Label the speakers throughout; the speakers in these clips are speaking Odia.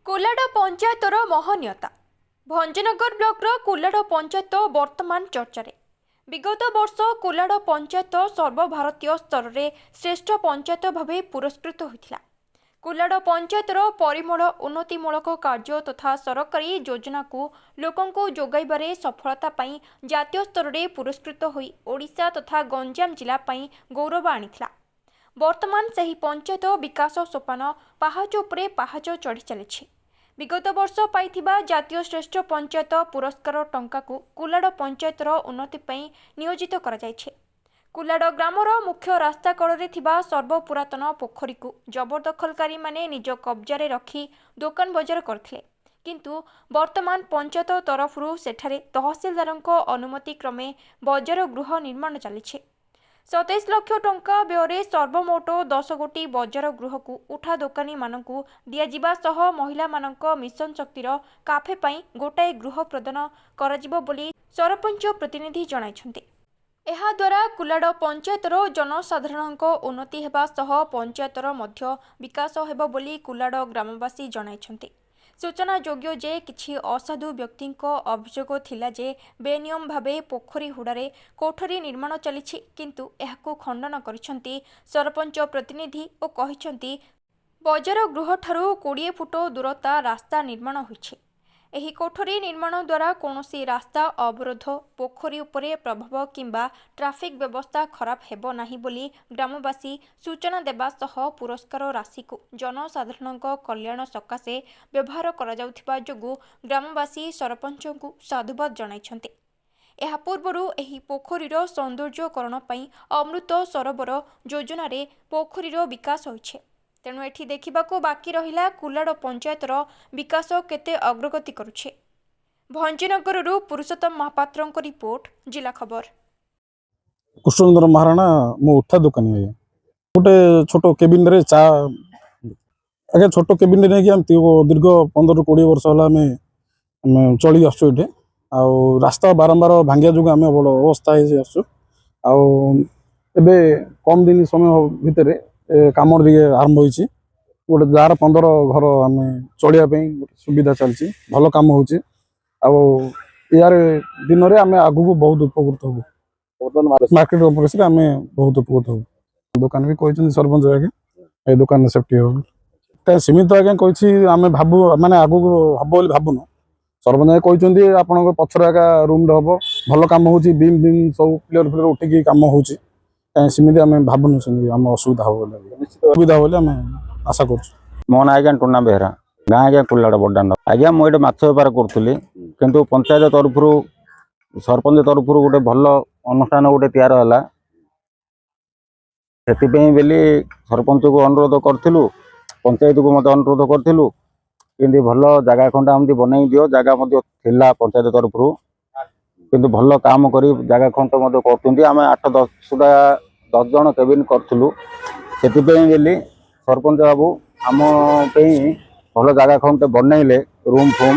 Speaker 1: କୁଲାଡ ପଞ୍ଚାୟତର ମହନୀୟତା। ଭଞ୍ଜନଗର ବ୍ଲକର କୁଲାଡ ପଞ୍ଚାୟତ ବର୍ତ୍ତମାନ ଚର୍ଚ୍ଚାରେ। ବିଗତ ବର୍ଷ କୁଲାଡ ପଞ୍ଚାୟତ ସର୍ବଭାରତୀୟ ସ୍ତରରେ ଶ୍ରେଷ୍ଠ ପଞ୍ଚାୟତ ଭାବେ ପୁରସ୍କୃତ ହୋଇଥିଲା। କୁଲାଡ ପଞ୍ଚାୟତର ପରିମଳ ଉନ୍ନତିମୂଳକ କାର୍ଯ୍ୟ ତଥା ସରକାରୀ ଯୋଜନାକୁ ଲୋକଙ୍କୁ ଯୋଗାଇବାରେ ସଫଳତା ପାଇଁ ଜାତୀୟ ସ୍ତରରେ ପୁରସ୍କୃତ ହୋଇ ଓଡ଼ିଶା ତଥା ଗଞ୍ଜାମ ଜିଲ୍ଲା ପାଇଁ ଗୌରବ ଆଣିଥିଲା। ବର୍ତ୍ତମାନ ସେହି ପଞ୍ଚାୟତ ବିକାଶ ସୋପାନ ପାହାଚ ଉପରେ ପାହାଚ ଚଢ଼ି ଚାଲିଛି। ବିଗତ ବର୍ଷ ପାଇଥିବା ଜାତୀୟ ଶ୍ରେଷ୍ଠ ପଞ୍ଚାୟତ ପୁରସ୍କାର ଟଙ୍କାକୁ କୁଲାଡ ପଞ୍ଚାୟତର ଉନ୍ନତି ପାଇଁ ନିୟୋଜିତ କରାଯାଇଛି। କୁଲାଡ ଗ୍ରାମର ମୁଖ୍ୟ ରାସ୍ତା କଡ଼ରେ ଥିବା ସର୍ବପୁରାତନ ପୋଖରୀକୁ ଜବରଦଖଲକାରୀମାନେ ନିଜ କବ୍ଜାରେ ରଖି ଦୋକାନ ବଜାର କରିଥିଲେ। କିନ୍ତୁ ବର୍ତ୍ତମାନ ପଞ୍ଚାୟତ ତରଫରୁ ସେଠାରେ ତହସିଲଦାରଙ୍କ ଅନୁମତି କ୍ରମେ ବଜାର ଗୃହ ନିର୍ମାଣ ଚାଲିଛି। 27 ଲକ୍ଷ ଟଙ୍କା ବ୍ୟୟରେ ସର୍ବମୋଟ 10 ଗୋଟି ବଜାର ଗୃହକୁ ଉଠା ଦୋକାନୀମାନଙ୍କୁ ଦିଆଯିବା ସହ ମହିଳାମାନଙ୍କ ମିଶନ ଶକ୍ତିର କାଫେ ପାଇଁ ଗୋଟାଏ ଗୃହ ପ୍ରଦାନ କରାଯିବ ବୋଲି ସରପଞ୍ଚ ପ୍ରତିନିଧି ଜଣାଇଛନ୍ତି। ଏହାଦ୍ୱାରା କୁଲାଡ ପଞ୍ଚାୟତର ଜନସାଧାରଣଙ୍କ ଉନ୍ନତି ହେବା ସହ ପଞ୍ଚାୟତର ମଧ୍ୟ ବିକାଶ ହେବ ବୋଲି କୁଲାଡ ଗ୍ରାମବାସୀ ଜଣାଇଛନ୍ତି। ସୂଚନାଯୋଗ୍ୟ ଯେ କିଛି ଅସାଧୁ ବ୍ୟକ୍ତିଙ୍କ ଅଭିଯୋଗ ଥିଲା ଯେ ବେନିୟମ ଭାବେ ପୋଖରୀ ହୁଡ଼ାରେ କୋଠରୀ ନିର୍ମାଣ ଚାଲିଛି, କିନ୍ତୁ ଏହାକୁ ଖଣ୍ଡନ କରିଛନ୍ତି ସରପଞ୍ଚ ପ୍ରତିନିଧି ଓ କହିଛନ୍ତି ବଜାର ଗୃହଠାରୁ 20 ଫୁଟ ଦୂରତା ରାସ୍ତା ନିର୍ମାଣ ହୋଇଛି। ଏହି କୋଠରୀ ନିର୍ମାଣ ଦ୍ୱାରା କୌଣସି ରାସ୍ତା ଅବରୋଧ, ପୋଖରୀ ଉପରେ ପ୍ରଭାବ କିମ୍ବା ଟ୍ରାଫିକ ବ୍ୟବସ୍ଥା ଖରାପ ହେବ ନାହିଁ ବୋଲି ଗ୍ରାମବାସୀ ସୂଚନା ଦେବା ସହ ପୁରସ୍କାର ରାଶିକୁ ଜନସାଧାରଣଙ୍କ କଲ୍ୟାଣ ସକାଶେ ବ୍ୟବହାର କରାଯାଉଥିବା ଯୋଗୁଁ ଗ୍ରାମବାସୀ ସରପଞ୍ଚଙ୍କୁ ସାଧୁବାଦ ଜଣାଇଛନ୍ତି। ଏହା ପୂର୍ବରୁ ଏହି ପୋଖରୀର ସୌନ୍ଦର୍ଯ୍ୟକରଣ ପାଇଁ ଅମୃତ ସରୋବର ଯୋଜନାରେ ପୋଖରୀର ବିକାଶ ହୋଇଛି। ତେଣୁ ଏଠି ଦେଖିବାକୁ ବାକି ରହିଲା କୁଲାଡ ପଞ୍ଚାୟତର ବିକାଶ କେତେ ଅଗ୍ରଗତି କରୁଛି। ଭଞ୍ଜନଗରରୁ ପୁରୁଷୋତ୍ତମ ମହାପାତ୍ରଙ୍କ ରିପୋର୍ଟ, ଜିଲ୍ଲା ଖବର।
Speaker 2: कृष्णचंद्र महाराणा मो उठा दुकानी है गोटे छोट केबिन रे चा आगे छोट केबिन रे दीर्घ 15-20 वर्ष है चली आसु ये रास्ता बारंबार भांगिया जो आम बड़ अवस्था आसु कम दिन समय भितर कम आरंभ हो गोटे 12-15 घर आम चलिया सुविधा चलती भल कम हो यार दिन में आम आगू बहुत उपकृत हूँ मार्केट उपदेश आम बहुत उपकृत हूँ। दुकान भी कहते सरपंच आगे ये दुकान सेफ्टी हो सीमित आज्ञा कही आम भावु माने आगू हम बोली भावुन सरपंच कहते आप पचर आगे रूम हम भल कम हो बीम बीम सब प्लेयर फ्लेयर उठिकी कम हो सेमती आम भावुन आम असुविधा हम सुविधा बोली आम आशा कर।
Speaker 3: मो ना आज्ञा टुना बेहरा गाँ आज्ञा कुलाड़ बडान आज्ञा मुझे माछ बेपार करी किंतु पंचायत तरफ सरपंच तरफ गोटे भल अनुष्ठान गोटे तैयार है से बोली सरपंच को अनुरोध करूँ पंचायत को मत अनुरोध करूँ कि भल जगह खंड आमती बनई दियो जगह पंचायत तरफ किंतु भल काम कर जगह खंड करें 8-10 जन केबिन करूँ से बोली सरपंच बाबू आम भल जगह खंड बनईले रूम फूम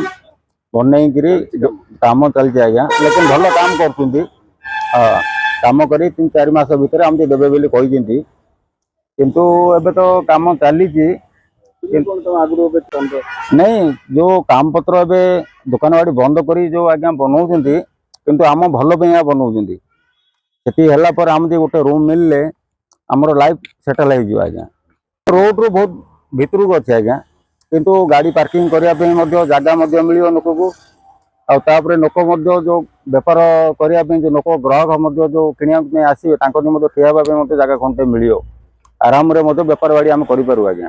Speaker 3: बनईकि काम चलती आज्ञा लेकिन भल काम कर काम कर 3-4 मास भितर आमती देवे बोली कहते किंतु एबे तो काम चली नहीं जो काम पत्र एबे दुकान बाड़ी बंद करी जो आज्ञा बनाऊँ किंतु आम भल बनाऊँ से आमती गोटे रूम मिलले आमर लाइफ सेटल हो आज्ञा रोड रू बहुत भितर को अच्छे आज्ञा किंतु गाड़ी पार्किंग करने जगह मिल लोक को आउे लोक जो बेपार करने जो लोक ग्राहक जो किणा आसवे ठिया जगह खंडे मिल आराम बेपार बाड़ी आम करूँ आज्ञा।